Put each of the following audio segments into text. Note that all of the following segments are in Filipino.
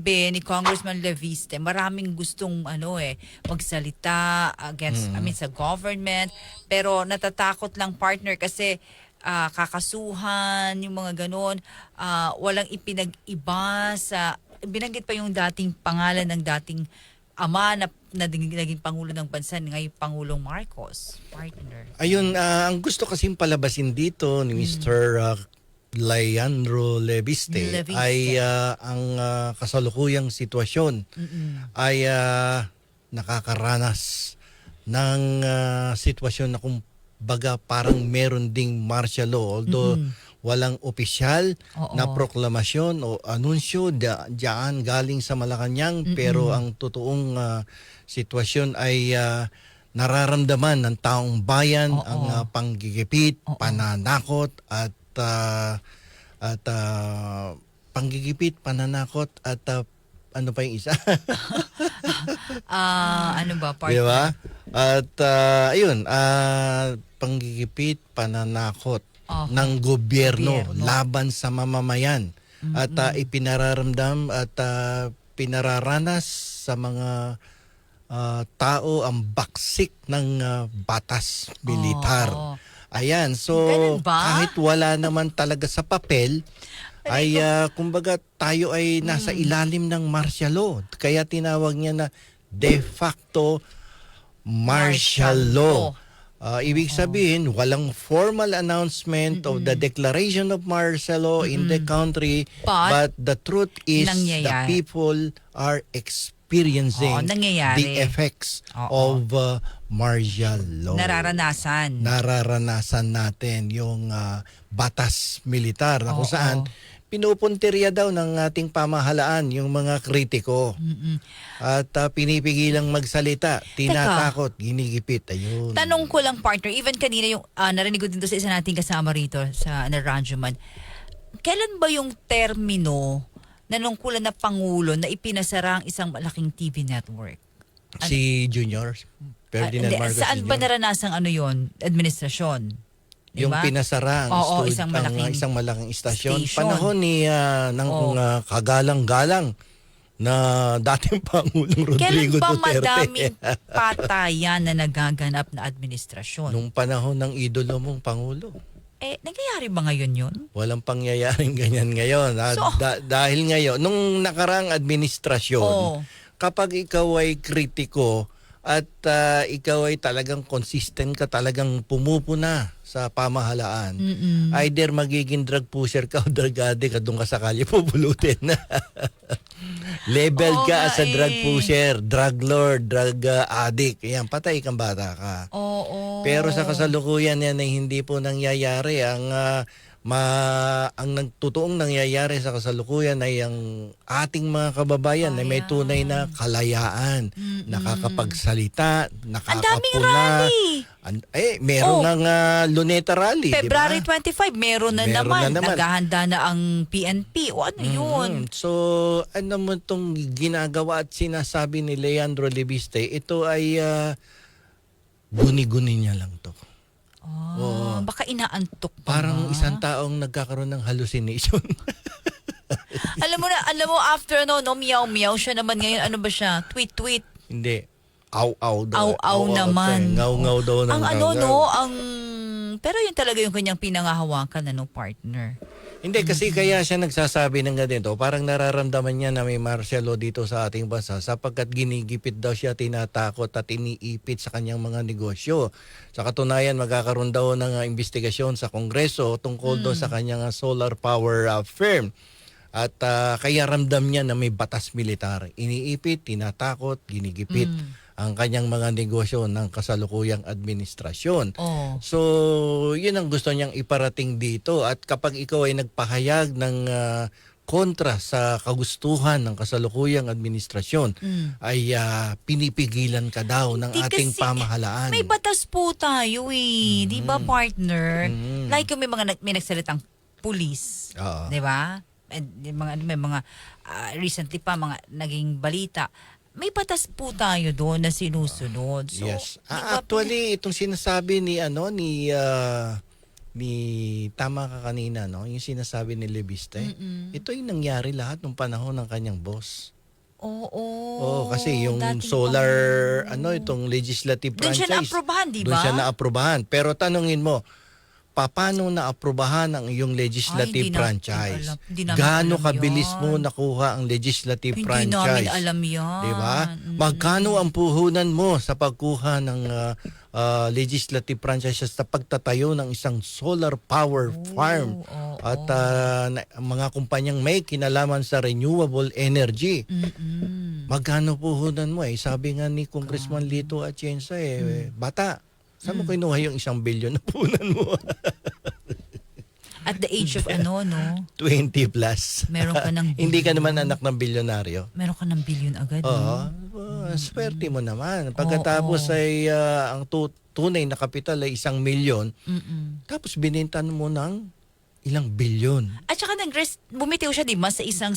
sinabi ni Congressman Leviste, maraming gustong magsalita against, I mean, sa government, pero natatakot lang partner kasi kakasuhan, yung mga ganun, walang ipinag-iba sa, binanggit pa yung dating pangalan ng dating ama na naging Pangulo ng Bansa, ngayon Pangulong Marcos, partner. Ayun, ang gusto kasing palabasin dito ni Mr. Leandro Leviste ay ang kasalukuyang sitwasyon ay nakakaranas ng sitwasyon na kumbaga parang meron ding martial law, although walang opisyal na proklamasyon o anunsyo diyan galing sa Malacanang, pero ang totoong sitwasyon ay nararamdaman ng taong bayan ang panggigipit, pananakot at panggigipit, pananakot at ano pa yung isa? Ano ba, partner? Di ba? At ayun, panggigipit, pananakot ng gobyerno laban sa mamamayan. At ipinararamdam at pinararanas sa mga tao ang baksik ng batas militar. Ayan, so kahit wala naman talaga sa papel, ay kumbaga tayo ay nasa ilalim ng martial law. Kaya tinawag niya na de facto martial law. Ibig sabihin, walang formal announcement of the declaration of martial law in the country, but the truth is the people are experiencing the effects of martial law. Nararanasan natin yung batas militar na kung saan pinupuntirya daw ng ating pamahalaan yung mga kritiko. At pinipigilang magsalita, tinatakot, ginigipit. Ayun. Tanong ko lang, partner, even kanina yung narinig ko din sa isa nating kasama rito sa Naranjuman, kailan ba yung termino na nungkulan na Pangulo na ipinasara ang isang malaking TV network? Si Junior, Ferdinand Marcos saan Jr. ba naranasang administrasyon? Diba? Yung pinasara ang isang malaking istasyon. Panahon ni ng kagalang-galang na dating Pangulong Rodrigo Duterte. Kailan ba madaming patayan na nagaganap na administrasyon? Nung panahon ng idolo mong Pangulo. Nangyayari ba ngayon yun? Walang pangyayaring ganyan ngayon. Dahil ngayon, nung nakarang administrasyon, kapag ikaw ay kritiko at ikaw ay talagang consistent ka, talagang pumupuna sa pamahalaan, either magiging drug pusher ka o drug addict, doon ka sakali pupulutin. Labeled ka as a drug pusher, drug lord, drug addict. Ayan, patay kang bata ka. Pero sa kasalukuyan yan ay hindi po nangyayari. Ang totoong nangyayari sa kasalukuyan ay ang ating mga kababayan na may tunay na kalayaan, nakakapagsalita, nakakapuna. Ang daming rally! Meron ng Luneta Rally, February diba? 25, meron na naman. Naghahanda na ang PNP. O ano yun? So, ano mo itong ginagawa at sinasabi ni Leandro Leviste, ito ay guni-guni niya lang to. Baka inaantok pa. Parang isang taong nagkakaroon ng hallucination. alam mo after meow-meow siya naman ngayon. Ano ba siya? Tweet-tweet. Hindi. Aw-aw daw. Aw-aw naman. Ngaw-ngaw daw ng pero yun talaga yung kanyang pinangahawakan partner. Hindi, kasi kaya siya nagsasabi ng ganito, parang nararamdaman niya na may martial law dito sa ating bansa sapagkat ginigipit daw siya, tinatakot at iniipit sa kanyang mga negosyo. Sa katunayan, magkakaroon daw ng investigasyon sa Kongreso tungkol doon sa kanyang solar power firm. At kaya ramdam niya na may batas militar. Iniipit, tinatakot, ginigipit ang kanyang mga negosyo ng kasalukuyang administrasyon. So, yun ang gusto niyang iparating dito. At kapag ikaw ay nagpahayag ng kontra sa kagustuhan ng kasalukuyang administrasyon, ay pinipigilan ka daw ng ating pamahalaan. May batas po tayo di ba, partner? Like yung may nagsalitang pulis, di ba? May mga recently pa mga naging balita. May batas po tayo doon na sinusunod. So, yes. Actually, itong sinasabi ni tama ka kanina, no? Yung sinasabi ni Leviste. Ito yung nangyari lahat nung panahon ng kanyang boss. Oo. Oo, kasi yung dating solar, Pangulo. itong legislative Doon siya franchise. na-aprobahan, di Doon ba? siya na-aprobahan. Pero tanungin mo, paano na-aprobahan ang iyong legislative Ay, franchise? hindi namin Gaano alam kabilis yan. mo nakuha ang legislative Hindi franchise? namin alam yan. Di ba? Magkano ang puhunan mo sa pagkuha ng legislative franchise sa pagtatayo ng isang solar power farm at mga kumpanyang may kinalaman sa renewable energy? Magkano puhunan mo? Sabi nga ni Congressman Lito Atienza, bata, saan mo kinuha yung 1 billion na puhunan mo? At the age of 20 plus. meron ka ng Hindi ka naman anak ng bilyonaryo. meron ka ng billion agad. Oo. Swerte mo naman. Pagkatapos ay ang tunay na kapital ay 1 milyon, tapos binintan mo ng ilang bilyon. At saka bumitiw siya, di ba, sa isang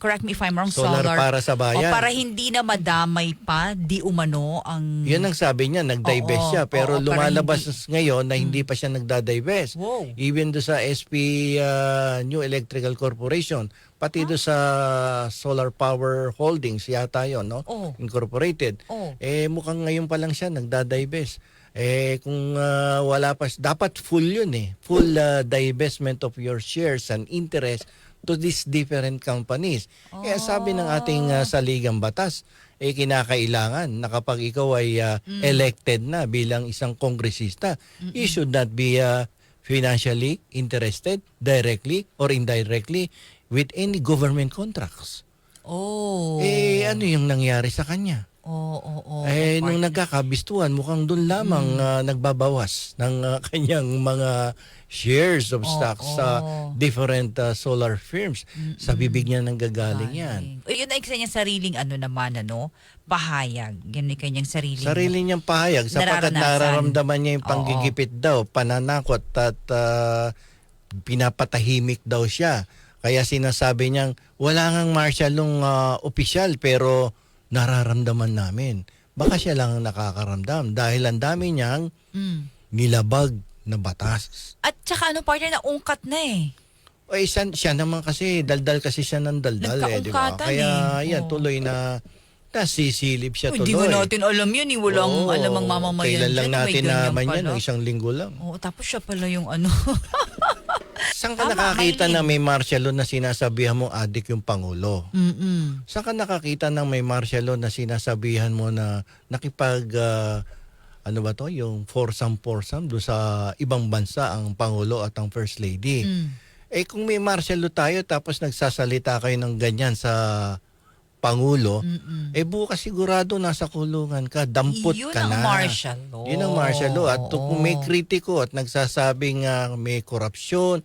correct me if I'm wrong, Solar para sa bayan. O para hindi na madamay pa, di umano ang... Yun ang sabi niya, nag-divest Oo, siya. Pero oo, para lumalabas ngayon na hindi pa siya nagda-divest. Wow. Even do sa SP New Electrical Corporation, pati do sa Solar Power Holdings, yata yun, no? Oo. Incorporated. Oo. Mukhang ngayon pa lang siya nagda-divest. Kung wala pa, dapat full yun full divestment of your shares and interest to these different companies. Kaya sabi ng ating saligang batas, kinakailangan na kapag ikaw ay elected na bilang isang kongresista, you should not be financially interested directly or indirectly with any government contracts. Ano yung nangyari sa kanya? Nung nagkakabistuhan, mukhang doon lamang nagbabawas ng kanyang mga shares of stocks sa different solar firms. Sa bibig niya nang gagaling yan. Yun ay isa niyang sariling pahayag. Yan ay kanyang sariling... Sarili niyang pahayag sapagkat nararamdaman niya yung panggigipit daw, pananakot at pinapatahimik daw siya. Kaya sinasabi niyang wala ngang martial nung opisyal pero nararamdaman namin. Baka siya lang ang nakakaramdam dahil ang dami niyang nilabag na batas. At saka partner, na ungkat na Siya naman kasi, daldal kasi siya ng daldal di ba? Kaya yan, tuloy na nasisilip siya tuloy. Hindi nga natin alam yan Walang alam ang mamamayan. Kailan lang natin naman yan, isang linggo lang. Tapos siya pala yung Saan ka nakakita na may martial law na sinasabihan mo adik yung Pangulo? Saan ka nakakita ng may martial law na sinasabihan mo na nakipag, yung foursome doon sa ibang bansa ang Pangulo at ang First Lady? Kung may martial law tayo tapos nagsasalita kayo ng ganyan sa Pangulo, bukas sigurado nasa kulungan ka, dampot ka na. Yun ang martial law. Yun ang martial law. At kung may kritiko at nagsasabing may korupsyon,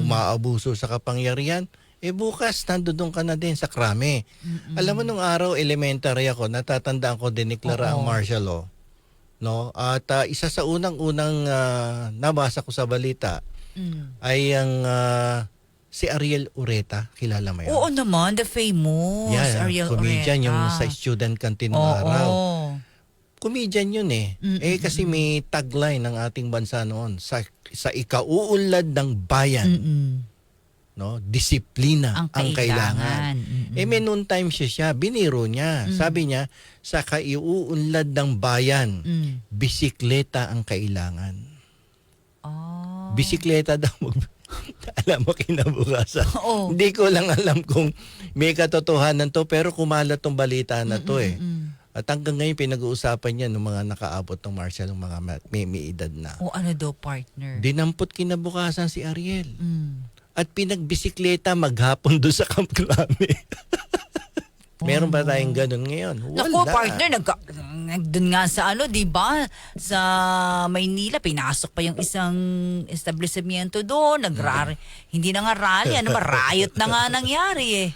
umaabuso sa kapangyarihan, bukas nandoon ka na din sa krame. Alam mo, nung araw elementary ako, natatandaan ko diniklara ang martial law. No? At isa sa unang-unang nabasa ko sa balita ay ang... si Ariel Ureta, kilala mo yan? Oo naman, the famous Ariel comedian, Ureta. yung sa student canteen araw. Comedian yun kasi may tagline ng ating bansa noon, sa ikauunlad ng bayan, no, disiplina ang kailangan. May noon time siya, biniro niya. Sabi niya, sa kaiuunlad ng bayan, bisikleta ang kailangan. Bisikleta daw alam mo, kinabukasan. Hindi ko lang alam kung may katotohanan to, pero kumalat tong balita na to At hanggang ngayon pinag-uusapan niya ng mga nakaabot ng martial, ng mga may edad na. Ano daw, partner? Dinampot kinabukasan si Ariel. At pinagbisikleta maghapon doon sa Camp Crame. Meron ba tayong ganun ngayon? Wala. Naku, partner, doon nga sa di ba? Sa Maynila, pinasok pa yung isang establishmento doon. Hindi na nga rally, riot na nga nangyari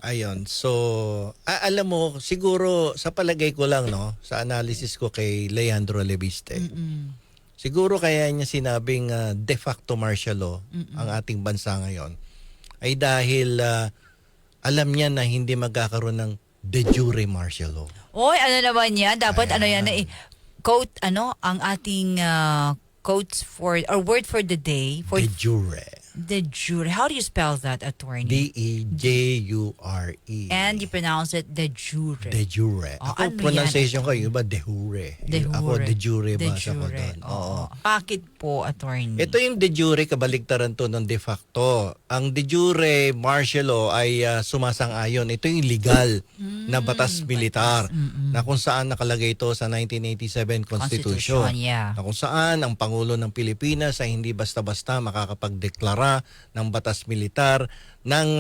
Ayun. So, alam mo, siguro sa palagay ko lang, no, sa analysis ko kay Leandro Leviste, siguro kaya niya sinabing de facto martial law ang ating bansa ngayon ay dahil alam niya na hindi magkakaroon ng de jure martial law. Ano naman yan? Dapat yan quote, ang ating quotes for, or word for the day, for De jure. de jure. How do you spell that, attorney? D-E-J-U-R-E. And you pronounce it de jure. De jure. Oh, Ako, ano pronunciation yan, ko, yung iba de jure. De Ako, jure. de jure De basa ko jure. doon. Oo. Bakit po, attorney? Ito yung de jure, kabaligtaran to ng de facto. Ang de jure martial law ay sumasang-ayon. Ito yung legal na batas militar na kung saan nakalagay ito sa 1987 Constitution. Yeah. Na kung saan ang Pangulo ng Pilipinas ay hindi basta-basta makakapagdeklara ng batas militar nang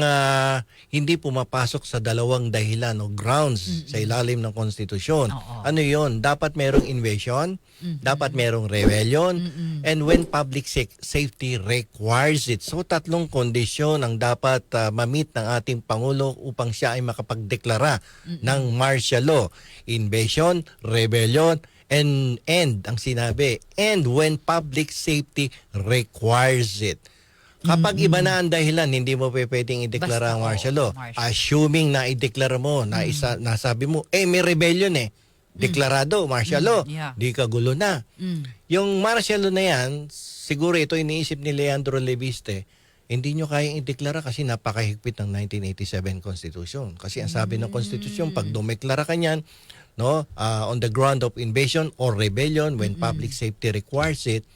hindi pumapasok sa dalawang dahilan o grounds sa ilalim ng konstitusyon. Ano yon? Dapat merong invasion, dapat merong rebellion, and when public safety requires it. So tatlong kondisyon ang dapat ma-meet ng ating Pangulo upang siya ay makapagdeklara ng martial law. Invasion, rebellion, and ang sinabi, and when public safety requires it. Kapag iba na ang dahilan, hindi mo pwedeng ideklara ang martial law. Assuming na ideklara mo, na nasabi mo, may rebellion deklarado, martial law. Di ka gulo na. Yung martial law na yan, siguro ito iniisip ni Leandro Leviste, hindi nyo kayang ideklara kasi napakahigpit ng 1987 Constitution. Kasi ang sabi ng Constitution, pag dumeklara ka niyan, on the ground of invasion or rebellion, when public safety requires it,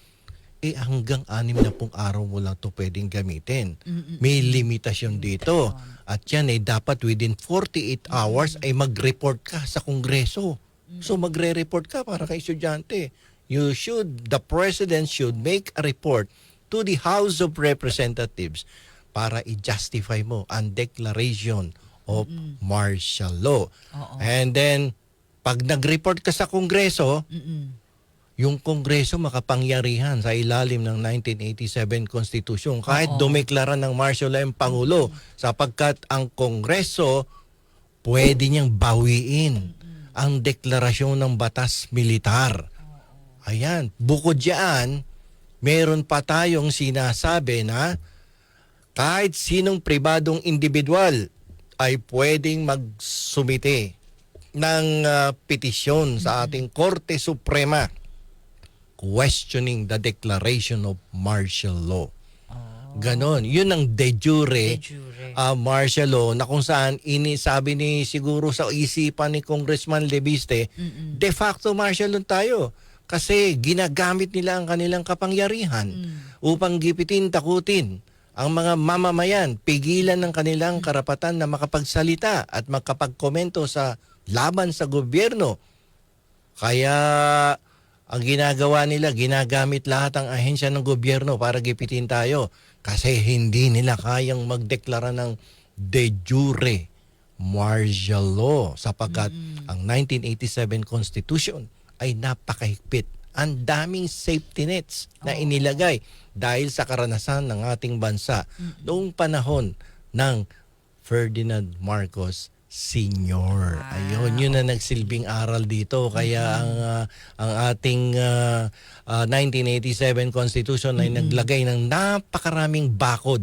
hanggang 60 araw mo lang ito pwedeng gamitin. May limitasyon dito. At yan dapat within 48 hours ay mag-report ka sa Kongreso. So magre-report ka para kay estudyante. The President should make a report to the House of Representatives para i-justify mo ang declaration of martial law. And then, pag nag-report ka sa Kongreso, yung Kongreso makapangyarihan sa ilalim ng 1987 Constitution kahit dumeklara ng martial law ang Pangulo sapagkat ang Kongreso pwede niyang bawiin ang deklarasyon ng batas militar. Ayan, bukod diyan, meron pa tayong sinasabi na kahit sinong pribadong individual ay pwedeng magsumite ng petisyon sa ating Korte Suprema questioning the declaration of martial law. Ganon. Yun ang de jure, martial law na kung saan sabi ni siguro sa isipan ni Congressman Leviste, de facto martial law tayo. Kasi ginagamit nila ang kanilang kapangyarihan upang gipitin, takutin ang mga mamamayan, pigilan ng kanilang karapatan na makapagsalita at makapagkomento sa laban sa gobyerno. Kaya ang ginagawa nila, ginagamit lahat ang ahensya ng gobyerno para gipitin tayo kasi hindi nila kayang magdeklara ng de jure martial law sapagkat ang 1987 Constitution ay napakahigpit. Ang daming safety nets na inilagay dahil sa karanasan ng ating bansa noong panahon ng Ferdinand Marcos Senior. Ayun, yun na nagsilbing aral dito. Kaya ang ating 1987 Constitution ay naglagay ng napakaraming bakod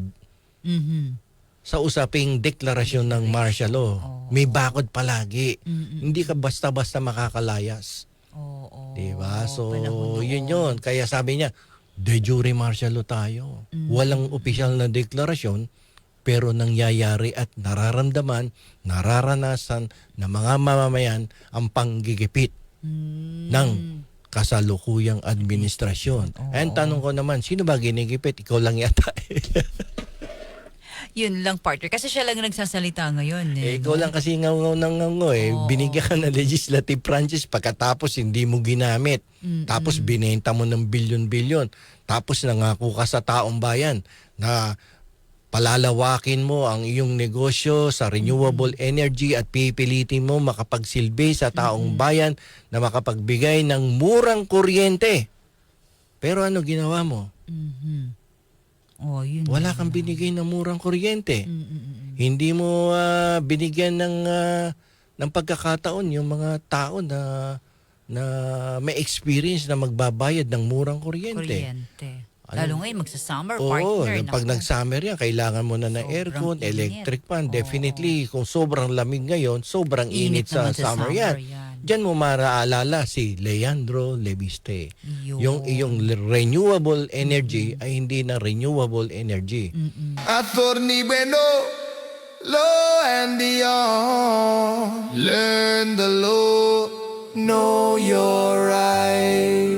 sa usaping deklarasyon ng martial law. May bakod palagi. Hindi ka basta-basta makakalayas. Diba? So, yun. Kaya sabi niya, de jure martial law tayo. Walang opisyal na deklarasyon, pero nangyayari at nararamdaman, nararanasan ng mga mamamayan ang panggigipit ng kasalukuyang administrasyon. And tanong ko naman, sino ba ginigipit? Ikaw lang yata. Yun lang, partner. Kasi siya lang nagsasalita ngayon. Ikaw lang kasi ngaw binigyan ka ng legislative branches pagkatapos hindi mo ginamit. Tapos binenta mo ng bilyon-bilyon. Tapos nangako ka sa taong bayan na palalawakin mo ang iyong negosyo sa renewable energy at pipilitin mo makapagsilbi sa taong bayan na makapagbigay ng murang kuryente. Pero ano ginawa mo? Yun wala kang binigay ng murang kuryente. Hindi mo binigyan ng pagkakataon yung mga tao na may experience na magbabayad ng murang kuryente. Lalo ngayon, magsa-summer, partner. Pag nag-summer yan, kailangan mo na ng aircon, electric fan. Definitely, kung sobrang lamig ngayon, sobrang init sa summer yan. Diyan mo maraalala si Leandro Leviste. Yun. Yung iyong renewable energy ay hindi na renewable energy. Attorney Bueno, law and beyond. Learn the law, know your rights.